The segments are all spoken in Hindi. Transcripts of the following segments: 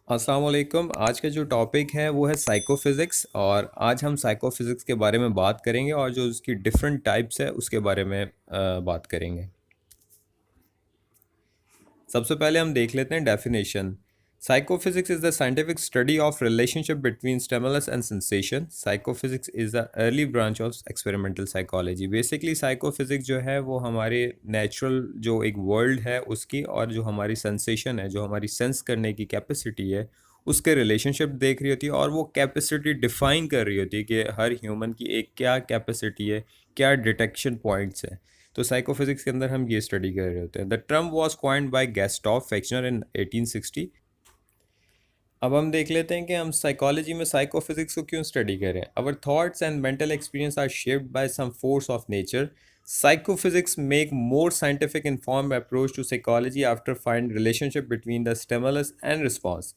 अस्सलाम वालेकुम। आज का जो टॉपिक है वो है साइकोफिज़िक्स और आज हम साइकोफिज़िक्स के बारे में बात करेंगे और जो उसकी डिफरेंट टाइप्स है उसके बारे में बात करेंगे। सबसे पहले हम देख लेते हैं definition. Psychophysics is the scientific study of relationship between stimulus and sensation. Psychophysics is the early branch of experimental psychology. Basically psychophysics जो है वो हमारे नेचुरल जो एक वर्ल्ड है उसकी और जो हमारी सेंसेशन है, जो हमारी सेंस करने की कैपेसिटी है, उसके रिलेशनशिप देख रही होती है और वो कैपेसिटी डिफ़ाइन कर रही होती है कि हर ह्यूमन की एक क्या कैपेसिटी है, क्या डिटेक्शन पॉइंट्स हैं। तो साइकोफिजिक्स के अंदर हम ये स्टडी कर रहे होते हैं। The term was coined by Gustav Fechner in 1860। अब हम देख लेते हैं कि हम साइकोलॉजी में साइकोफिजिक्स को क्यों स्टडी करें। Our thoughts and mental experience are shaped by some force of nature. Psychophysics make more scientific informed approach to psychology after find relationship between the stimulus and response.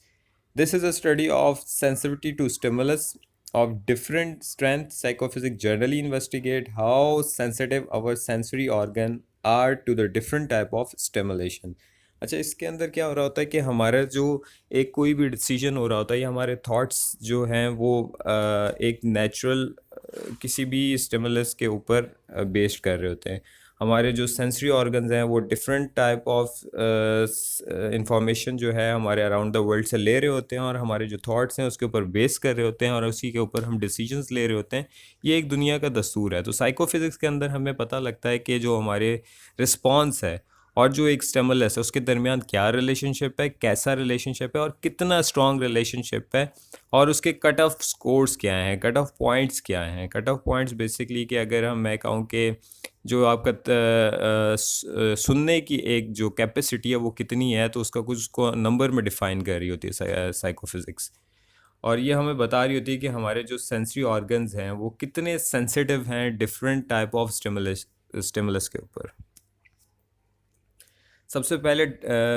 This is a study of sensitivity to stimulus of different strength. Psychophysics generally investigate how sensitive our sensory organ are to the different type of stimulation. अच्छा, इसके अंदर क्या हो रहा होता है कि हमारा जो एक कोई भी डिसीजन हो रहा होता है या हमारे थॉट्स जो हैं वो एक नेचुरल किसी भी स्टिमुलस के ऊपर बेस्ड कर रहे होते हैं। हमारे जो सेंसरी ऑर्गन्स हैं वो डिफरेंट टाइप ऑफ इंफॉर्मेशन जो है हमारे अराउंड द वर्ल्ड से ले रहे होते हैं और हमारे जो थॉट्स हैं उसके ऊपर बेस कर रहे होते हैं और उसी के ऊपर हम डिसीजंस ले रहे होते हैं। ये एक दुनिया का दस्तूर है। तो साइकोफिज़िक्स के अंदर हमें पता लगता है कि जो हमारे रिस्पॉन्स है और जो एक स्टिमुलस है उसके दरमियान क्या रिलेशनशिप है, कैसा रिलेशनशिप है और कितना स्ट्रॉन्ग रिलेशनशिप है और उसके कट ऑफ स्कोर्स क्या हैं, कट ऑफ पॉइंट्स क्या हैं। कट ऑफ पॉइंट्स बेसिकली कि अगर हम मैं कहूँ कि जो आपका सुनने की एक जो कैपेसिटी है वो कितनी है, तो उसका कुछ उसको नंबर में डिफ़ाइन कर रही होती है साइकोफिज़िक्स। और ये हमें बता रही होती है कि हमारे जो सेंसरी ऑर्गन्स हैं वो कितने सेंसिटिव हैं different type of stimulus stimulus के ऊपर। सबसे पहले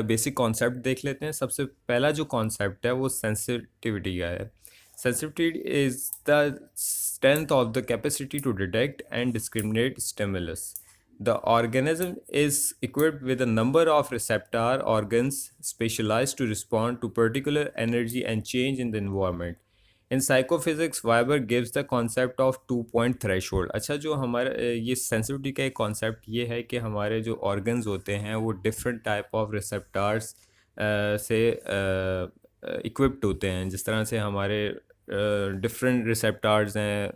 बेसिक कॉन्सेप्ट देख लेते हैं। सबसे पहला जो कॉन्सेप्ट है वो सेंसिटिविटी का है। Sensitivity is the strength of the capacity to detect and discriminate stimulus. The organism is equipped with a number of receptor organs specialized to respond to particular energy and change in the environment. In psychophysics Viber gives the concept of 2 point threshold. अच्छा, जो हमारा ये सेंसिटिविटी का एक कॉन्सेप्ट ये है कि हमारे जो ऑर्गन्स होते हैं वो डिफरेंट टाइप ऑफ रिसेप्टार्स से इक्विप्ड होते हैं। जिस तरह से हमारे डिफरेंट रिसेप्टार्स हैं,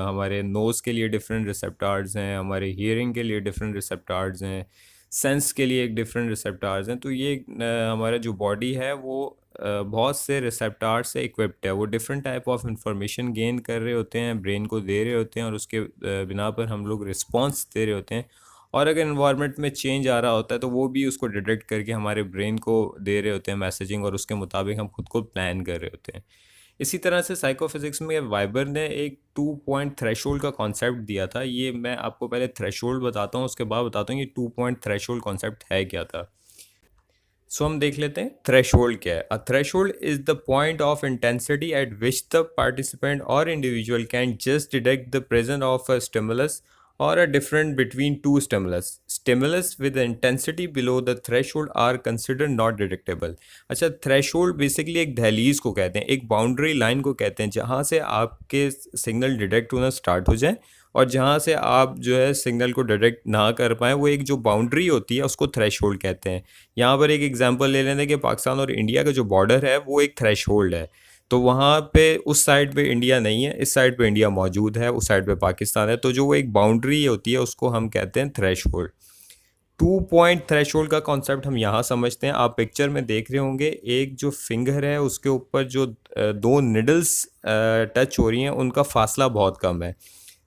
हमारे नोज़ के लिए डिफरेंट रिसेप्टार्स हैं, हमारे हियरिंग के लिए डिफरेंट रिसेप्टार्स हैं, सेंस के लिए एक डिफरेंट रिसेप्टार्स हैं। तो ये हमारा जो बॉडी है वो बहुत से रिसेप्टार से इक्विप्ड है। वो different type of information gain कर रहे होते हैं, ब्रेन को दे रहे होते हैं और उसके बिना पर हम लोग रिस्पॉन्स दे रहे होते हैं। और अगर इन्वायरमेंट में चेंज आ रहा होता है तो वो भी उसको डिटेक्ट करके हमारे ब्रेन को दे रहे होते हैं मैसेजिंग और उसके मुताबिक हम खुद को प्लान कर रहे होते हैं। इसी तरह से साइकोफिजिक्स में वाइबर ने एक 2 पॉइंट थ्रेशोल्ड का कॉन्सेप्ट दिया था। ये मैं आपको पहले थ्रेशोल्ड बताता हूँ, उसके बाद बताता हूँ ये 2 पॉइंट थ्रेशोल्ड कॉन्सेप्ट है क्या था। सो हम देख लेते हैं थ्रेशोल्ड क्या है। A threshold is the point of intensity at which the participant और individual can just detect the presence of a stimulus or a difference between two stimulus. Stimulus with the intensity below the threshold are considered not detectable. अच्छा, थ्रेशोल्ड बेसिकली एक दहलीज को कहते हैं, एक बाउंड्री लाइन को कहते हैं जहाँ से आपके सिग्नल डिटेक्ट होना स्टार्ट हो जाए और जहाँ से आप जो है सिग्नल को डिटेक्ट ना कर पाएँ, वो एक जो बाउंड्री होती है उसको थ्रेशोल्ड कहते हैं। यहाँ पर एक एग्जांपल ले लेते हैं कि पाकिस्तान और इंडिया का जो बॉर्डर है वो एक थ्रेशोल्ड है। तो वहाँ पे उस साइड पे इंडिया नहीं है, इस साइड पे इंडिया मौजूद है, उस साइड पे पाकिस्तान है। तो जो वो एक बाउंड्री होती है उसको हम कहते हैं थ्रेशोल्ड। 2 पॉइंट थ्रेशोल्ड का कॉन्सेप्ट हम यहाँ समझते हैं। आप पिक्चर में देख रहे होंगे एक जो फिंगर है उसके ऊपर जो दो निडल्स टच हो रही हैं उनका फासला बहुत कम है।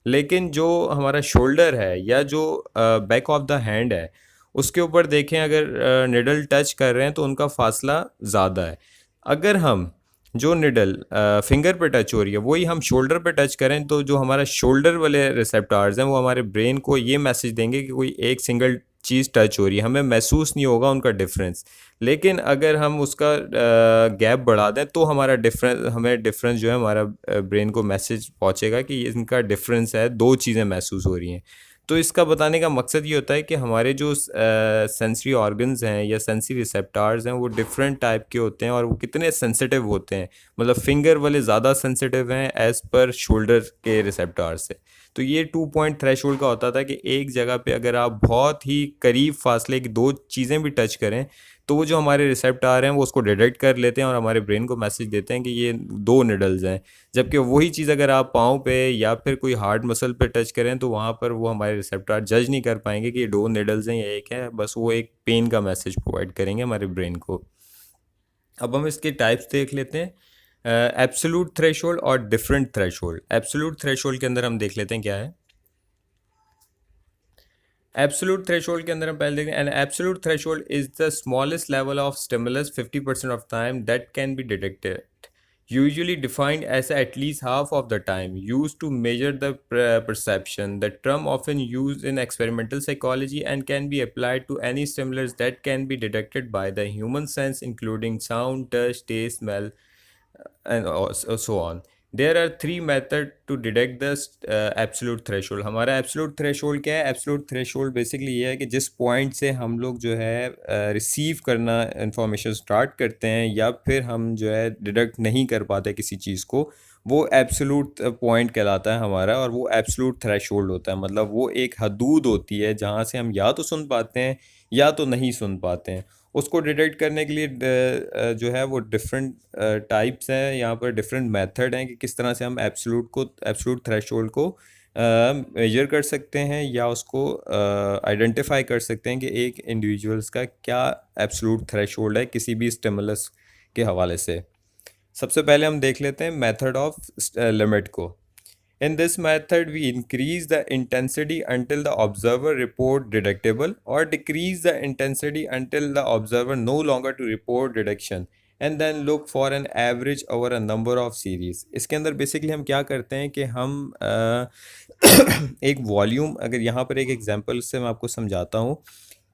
लेकिन जो हमारा शोल्डर है या जो बैक ऑफ द हैंड है उसके ऊपर देखें, अगर निडल टच कर रहे हैं तो उनका फासला ज़्यादा है। अगर हम जो निडल फिंगर पे टच हो रही है वही हम शोल्डर पे टच करें तो जो हमारा शोल्डर वाले रिसेप्टार्स हैं वो हमारे ब्रेन को ये मैसेज देंगे कि कोई एक सिंगल चीज़ टच हो रही है, हमें महसूस नहीं होगा उनका डिफरेंस। लेकिन अगर हम उसका गैप बढ़ा दें तो हमें डिफरेंस जो है हमारा ब्रेन को मैसेज पहुंचेगा कि इनका डिफरेंस है, दो चीज़ें महसूस हो रही हैं। तो इसका बताने का मकसद ये होता है कि हमारे जो सेंसरी ऑर्गन्स हैं या सेंसरी रिसेप्टार्स हैं वो डिफरेंट टाइप के होते हैं और वो कितने सेंसिटिव होते हैं। मतलब फिंगर वाले ज़्यादा सेंसिटिव हैं एज़ पर शोल्डर के रिसेप्टार से। तो ये 2 पॉइंट थ्रेशोल्ड का होता था कि एक जगह पे अगर आप बहुत ही करीब फासले की दो चीज़ें भी टच करें तो वो जो हमारे रिसेप्टार हैं वो उसको डिटेक्ट कर लेते हैं और हमारे ब्रेन को मैसेज देते हैं कि ये दो निडल्स हैं। जबकि वही चीज़ अगर आप पाँव पे या फिर कोई हार्ड मसल पे टच करें तो वहाँ पर वो हमारे रिसेप्टर जज नहीं कर पाएंगे कि ये दो निडल्स हैं या एक है, बस वो एक पेन का मैसेज प्रोवाइड करेंगे हमारे ब्रेन को। अब हम इसके टाइप्स देख लेते हैं, एब्सोल्यूट थ्रेशोल्ड और डिफरेंट थ्रेशोल्ड। एब्सोल्यूट थ्रेशोल्ड के अंदर हम देख लेते हैं क्या है। एब्सोल्यूट थ्रेशोल्ड के अंदर हम पहले देखें, an absolute threshold is the smallest level of stimulus 50% of time that can be detected, usually defined as at least half of the time, used to measure the perception. The term often used in experimental psychology and can be applied to any stimulus that can be detected by the human sense, including sound, touch, taste, smell, and so on. There are three methods to detect the absolute threshold. हमारा absolute threshold क्या है? Absolute threshold basically ये है कि जिस पॉइंट से हम लोग जो है रिसीव करना इंफॉर्मेशन स्टार्ट करते हैं या फिर हम जो है डिडक्ट नहीं कर पाते किसी चीज़ को, वो एब्सोल्यूट पॉइंट कहलाता है हमारा, और वो एब्सोल्यूट थ्रेशोल्ड होता है। मतलब वो एक हदूद होती है जहाँ से हम या तो सुन पाते हैं या तो नहीं सुन पाते हैं। उसको डिटेक्ट करने के लिए जो है वो डिफरेंट टाइप्स हैं, यहाँ पर डिफरेंट मेथड हैं कि किस तरह से हम एब्सोल्यूट थ्रेशोल्ड को मेजर कर सकते हैं या उसको आइडेंटिफाई कर सकते हैं कि एक इंडिविजुअल्स का क्या एब्सोल्यूट थ्रेशोल्ड है किसी भी स्टिमुलस के हवाले से। सबसे पहले हम देख लेते हैं मेथड ऑफ लिमिट को। In this method, we increase the intensity until the observer report detectable, or decrease the intensity until the observer no longer to report detection, and then look for an average over a number of series. इसके अंदर बेसिकली हम क्या करते हैं कि हम एक वॉल्यूम, अगर यहाँ पर एक एग्जांपल से मैं आपको समझाता हूँ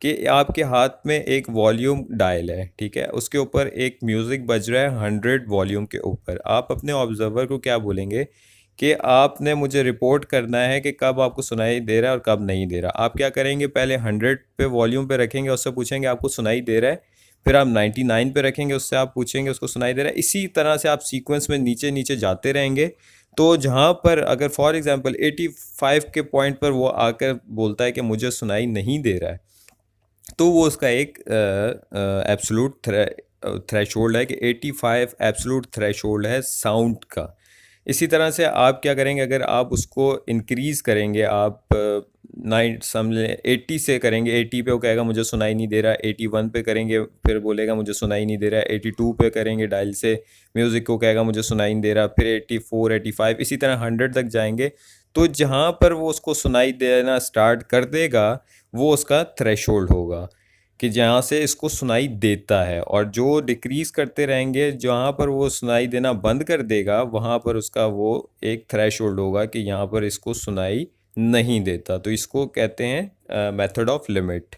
कि आपके हाथ में एक वॉल्यूम डायल है, ठीक है, उसके ऊपर एक म्यूज़िक बज रहा है 100 वॉल्यूम के ऊपर। आप अपने ऑब्जर्वर को क्या बोलेंगे कि आपने मुझे रिपोर्ट करना है कि कब आपको सुनाई दे रहा है और कब नहीं दे रहा। आप क्या करेंगे, पहले 100 पे वॉल्यूम पे रखेंगे, उससे पूछेंगे आपको सुनाई दे रहा है, फिर आप 99 पे रखेंगे, उससे आप पूछेंगे उसको सुनाई दे रहा है। इसी तरह से आप सीक्वेंस में नीचे नीचे जाते रहेंगे। तो जहाँ पर अगर फॉर एग्जांपल 85 के पॉइंट पर वो आकर बोलता है कि मुझे सुनाई नहीं दे रहा है, तो वो उसका एक एब्सोल्यूट थ्रेशोल्ड है कि 85 एब्सोल्यूट थ्रेशोल्ड है साउंड का। इसी तरह से आप क्या करेंगे, अगर आप उसको इंक्रीज़ करेंगे, आप 80 से करेंगे, 80 पे वो कहेगा मुझे सुनाई नहीं दे रहा, 81 पे करेंगे फिर बोलेगा मुझे सुनाई नहीं दे रहा, 82 पे करेंगे डायल से म्यूज़िक को कहेगा मुझे सुनाई नहीं दे रहा, फिर 84, 85, इसी तरह 100 तक जाएंगे। तो जहाँ पर वो उसको सुनाई देना स्टार्ट कर देगा वो उसका थ्रेशोल्ड होगा कि जहाँ से इसको सुनाई देता है, और जो डिक्रीज़ करते रहेंगे जहाँ पर वो सुनाई देना बंद कर देगा वहाँ पर उसका वो एक थ्रेशोल्ड होगा कि यहाँ पर इसको सुनाई नहीं देता। तो इसको कहते हैं मेथड ऑफ लिमिट।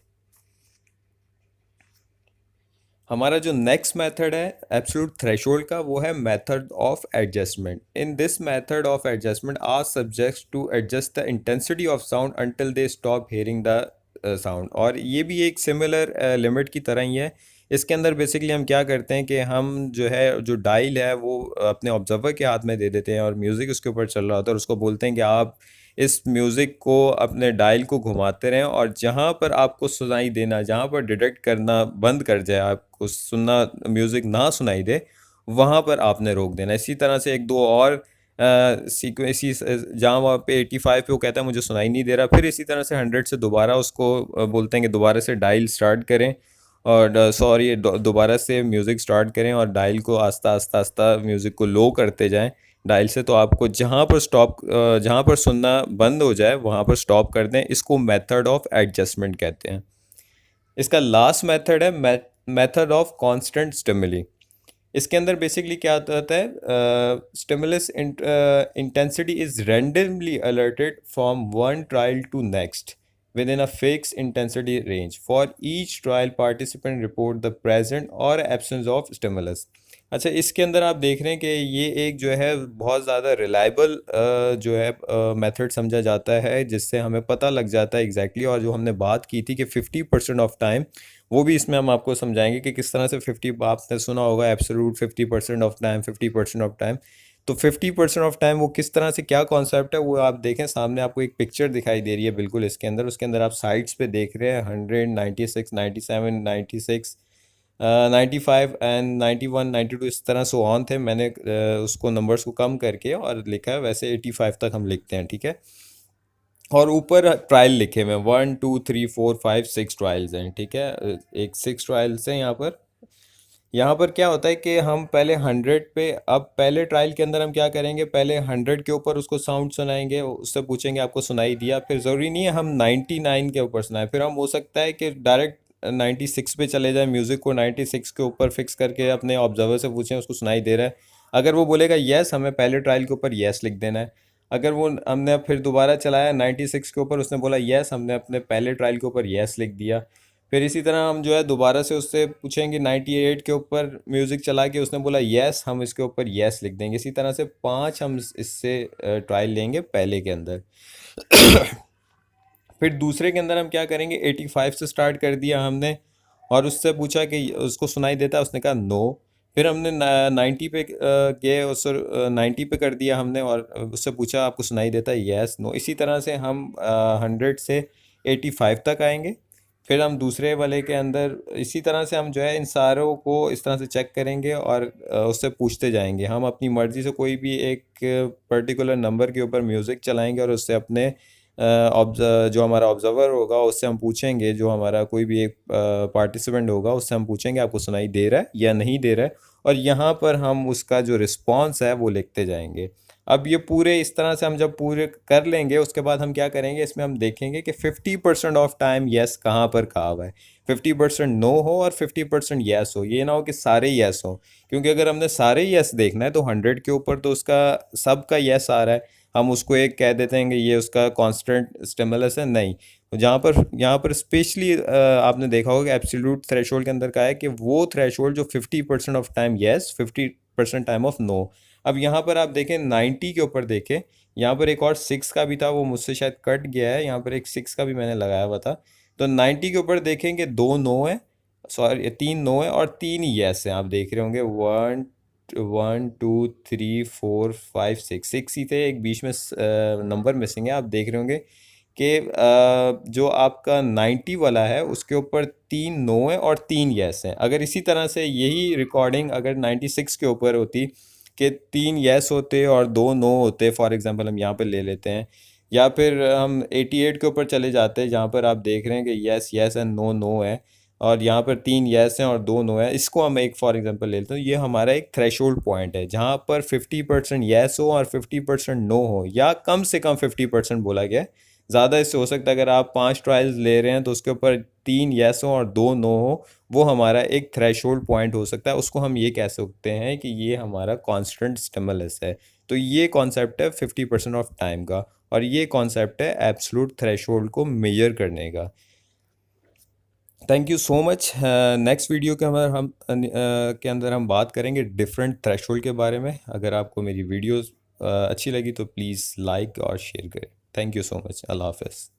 हमारा जो नेक्स्ट मेथड है एब्सोल्यूट थ्रेशोल्ड का, वो है method of adjustment. In this method of adjustment ask subjects to adjust the intensity of sound until they stop hearing the sound. और ये भी एक सिमिलर लिमिट की तरह ही है। इसके अंदर बेसिकली हम क्या करते हैं कि हम जो है जो डायल है वो अपने ऑब्जर्वर के हाथ में दे देते हैं और म्यूज़िक उसके ऊपर चल रहा होता है, और उसको बोलते हैं कि आप इस म्यूज़िक को अपने डायल को घुमाते रहें, और जहाँ पर आपको सुनाई देना, जहाँ पर डिटेक्ट करना बंद कर जाए, आपको सुनना म्यूज़िक ना सुनाई दे, वहाँ पर आपने रोक देना। इसी तरह से एक दो और इसी जहाँ वहाँ पे 85 पे वो कहता है मुझे सुनाई नहीं दे रहा, फिर इसी तरह से 100 से दोबारा उसको बोलते हैं कि दोबारा से डायल स्टार्ट करें, और सॉरी दोबारा से म्यूज़िक स्टार्ट करें और डायल को आस्ता आस्ता आस्ता म्यूज़िक को लो करते जाएं डायल से। तो आपको जहाँ पर सुनना बंद हो जाए वहाँ पर स्टॉप कर दें। इसको मेथड ऑफ एडजस्टमेंट कहते हैं। इसका लास्ट मेथड है मेथड ऑफ कांस्टेंट स्टिमुली। इसके अंदर बेसिकली क्या होता है, stimulus intensity is randomly alerted from one trial to next within a fixed intensity range. For each trial, participant report the present or absence of stimulus. अच्छा, इसके अंदर आप देख रहे हैं कि ये एक जो है बहुत ज़्यादा रिलायबल जो है मेथड समझा जाता है, जिससे हमें पता लग जाता है एग्जैक्टली और जो हमने बात की थी कि 50% ऑफ टाइम, वो भी इसमें हम आपको समझाएंगे कि किस तरह से 50, आपने सुना होगा absolute 50% of time, 50% of time. तो 50% ऑफ टाइम वो किस तरह से, क्या कॉन्सेप्ट है, वो आप देखें। सामने आपको एक पिक्चर दिखाई दे रही है बिल्कुल इसके अंदर, उसके अंदर आप साइड्स पे देख रहे हैं 100, 96, 97, 96, 95 एंड 91, 92, इस तरह सो ऑन थे। मैंने उसको नंबर्स को कम करके और लिखा है, वैसे 85 तक हम लिखते हैं, ठीक है। और ऊपर ट्रायल लिखे हुए हैं, 1 2 3 4 5 6 ट्रायल्स हैं, ठीक है। एक 6 ट्रायल्स हैं यहाँ पर। यहाँ पर क्या होता है कि हम पहले 100 पे, अब पहले ट्रायल के अंदर हम क्या करेंगे, पहले 100 के ऊपर उसको साउंड सुनाएंगे, उससे पूछेंगे आपको सुनाई दिया। फिर ज़रूरी नहीं है हम 99 के ऊपर सुनाएं, फिर हम हो सकता है कि डायरेक्ट 96 पे चले जाएं, म्यूज़िक को 96 के ऊपर फिक्स करके अपने ऑब्जर्वर से पूछें उसको सुनाई दे रहा है। अगर वो बोलेगा येस, हमें पहले ट्रायल के ऊपर येस लिख देना है। अगर वो, हमने फिर दोबारा चलाया 96 के ऊपर, उसने बोला येस, हमने अपने पहले ट्रायल के ऊपर येस लिख दिया। फिर इसी तरह हम जो है दोबारा से उससे पूछेंगे 98 के ऊपर म्यूज़िक चला के, उसने बोला येस, हम इसके ऊपर येस लिख देंगे। इसी तरह से 5 हम इससे ट्रायल लेंगे पहले के अंदर। फिर दूसरे के अंदर हम क्या करेंगे, 85 से स्टार्ट कर दिया हमने और उससे पूछा कि उसको सुनाई देता है, उसने कहा नो। फिर हमने 90 पे गए, उस 90 पे कर दिया हमने और उससे पूछा आपको सुनाई देता है, यस नो। इसी तरह से हम 100 से 85 तक आएंगे। फिर हम दूसरे वाले के अंदर इसी तरह से हम जो है इन सारों को इस तरह से चेक करेंगे और उससे पूछते जाएंगे। हम अपनी मर्ज़ी से कोई भी एक पर्टिकुलर नंबर के ऊपर म्यूज़िक चलाएंगे और उससे अपने जो हमारा ऑब्जर्वर होगा उससे हम पूछेंगे, जो हमारा कोई भी एक पार्टिसिपेंट होगा उससे हम पूछेंगे आपको सुनाई दे रहा है या नहीं दे रहा है, और यहाँ पर हम उसका जो रिस्पॉन्स है वो लिखते जाएंगे। अब ये पूरे इस तरह से हम जब पूरे कर लेंगे, उसके बाद हम क्या करेंगे, इसमें हम देखेंगे कि 50% ऑफ टाइम येस कहाँ पर कहा हुआ है, 50% नो हो और 50% येस हो। ये ना हो कि सारे येस हो, क्योंकि अगर हमने सारे येस देखना है तो 100 के ऊपर तो उसका सबका येस आ रहा है, हम उसको एक कह देते हैं कि ये उसका कांस्टेंट स्टिमुलस है, नहीं। तो जहाँ पर, यहाँ पर स्पेशली आपने देखा होगा एब्सोल्यूट थ्रेशोल्ड के अंदर कहा है कि वो थ्रेशोल्ड जो 50% of time yes, 50% time of no. अब यहाँ पर आप देखें 90 के ऊपर देखें, यहाँ पर एक और 6 का भी था, वो मुझसे शायद कट गया है, यहाँ पर एक 6 का भी मैंने लगाया हुआ था। तो 90 के ऊपर देखेंगे 2 नो है, सॉरी 3 नो है और 3 यस है। आप देख रहे होंगे 1 2 3 4 5 6, 6 ही थे, एक बीच में नंबर मिसिंग है। आप देख रहे होंगे कि जो आपका 90 वाला है उसके ऊपर 3 नो है और 3 यस हैं। अगर इसी तरह से यही रिकॉर्डिंग अगर 96 के ऊपर होती कि 3 यस होते और 2 नो होते, फॉर एग्जांपल हम यहाँ पर ले लेते हैं, या फिर हम 88 के ऊपर चले जाते हैं जहाँ पर आप देख रहे हैं कि yes yes and no no है, और यहाँ पर 3 यस हैं और 2 नो है, इसको हम एक फॉर एग्जांपल ले लेते हैं। ये हमारा एक थ्रेशोल्ड पॉइंट है जहाँ पर 50% यस हो और 50% नो हो, या कम से कम 50% बोला गया है। ज़्यादा इससे हो सकता है, अगर आप 5 ट्रायल्स ले रहे हैं तो उसके ऊपर 3 यस हो और 2 नो हो, वो हमारा एक थ्रेशोल्ड पॉइंट हो सकता है। उसको हम ये कह सकते हैं कि ये हमारा कांस्टेंट स्टिमुलस है। तो ये कॉन्सेप्ट है 50% ऑफ टाइम का, और ये कॉन्सेप्ट है एब्सोल्यूट थ्रेशोल्ड को मेजर करने का। Thank you so much. Next video के के अंदर हम बात करेंगे डिफरेंट थ्रेशोल्ड के बारे में। अगर आपको मेरी वीडियोस अच्छी लगी तो प्लीज़ लाइक और शेयर करें। Thank you so much. अल्लाह हाफ़िज़।